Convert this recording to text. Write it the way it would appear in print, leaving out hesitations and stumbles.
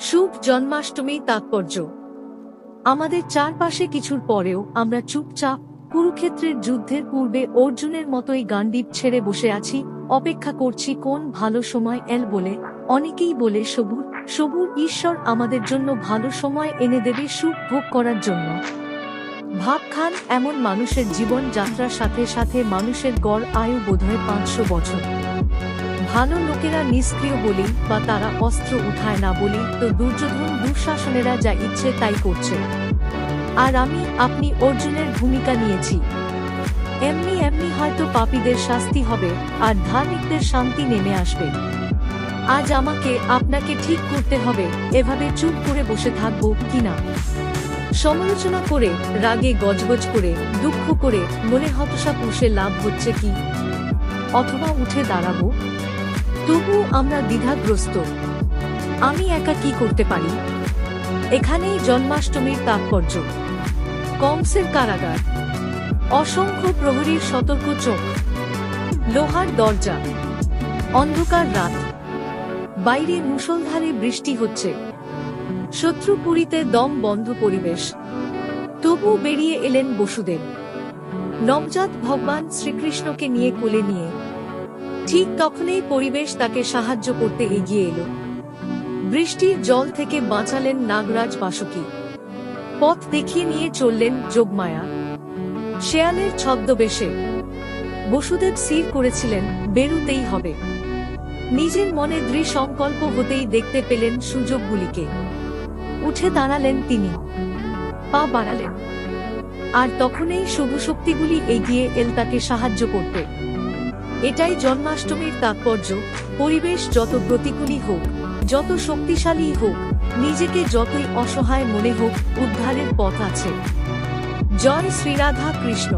শুভ জন্মাষ্টমী তাৎপর্য। আমাদের চারপাশে কিছুর পরেও আমরা চুপচাপ কুরুক্ষেত্রের যুদ্ধের পূর্বে অর্জুনের মতোই গান্ডীব ছেড়ে বসে আছি, অপেক্ষা করছি কোন ভালো সময় এল বলে। অনেকেই বলে সবুর ঈশ্বর আমাদের জন্য ভালো সময় এনে দেবে সুখ ভোগ করার জন্য। ভাবখান, এমন মানুষের জীবন যাত্রার সাথে সাথে মানুষের গড় আয়ু বোধহয় 500 বছর। ভালো লোকেরা নিষ্ক্রিয় বলি বা তারা অস্ত্র উঠায় না বলি তো দুর্যোধন দুঃশাসনেরা যা ইচ্ছে তাই করছে, আর আপনি অর্জুনের ভূমিকা নিয়েছি। এমনি হয়তো পাপীদের শাস্তি হবে আর ধার্মিকদের শান্তি নেমে আসবে। আজ আপনাকে ঠিক করতে হবে, এভাবে চুপ করে বসে থাকবো কিনা, সমালোচনা করে, রাগে গজগজ করে, দুঃখ করে, মনে হতাশা পুষে লাভ হচ্ছে কি, অথবা উঠে দাঁড়াবো। তবুও আমরা দ্বিধাগ্রস্ত। আমি একা কি করতে পারি? এখানেই জন্মাষ্টমীর তাৎপর্য। কংসের কারাগার, অসংখ্য প্রহরীর সতর্ক চোখ, লোহার দরজা, অন্ধকার রাত, বাইরে মুষলধারে বৃষ্টি হচ্ছে, শত্রুপুরীতে দম বন্ধ পরিবেশ। তবু বেরিয়ে এলেন বসুদেব, নবজাত ভগবান শ্রীকৃষ্ণকে নিয়ে কোলে নিয়ে। ঠিক তখনই পরিবেশ তাকে সাহায্য করতে এগিয়ে এলো। বৃষ্টির জল থেকে বাঁচালেন নাগরাজ বাসুকী, পথ দেখিয়ে নিয়ে চললেন যোগমায়া। শেয়ালের ছদ্মবেশে বসুদেব স্থির করেছিলেন বেরুতেই হবে। নিজের মনে দৃঢ় সংকল্প হতেই দেখতে পেলেন সুযোগগুলিকে। উঠে দাঁড়ালেন তিনি, পা বাড়ালেন, আর তখনই শুভ শক্তিগুলি এগিয়ে এল তাকে সাহায্য করতে। এটাই জন্মাষ্টমীর তাৎপর্য। পরিবেশ যত প্রতিকূলই হোক, যত শক্তিশালী হোক, নিজেকে যতই অসহায় মনে হোক, উদ্ধারের পথ আছে। জয় শ্রীরাধা কৃষ্ণ।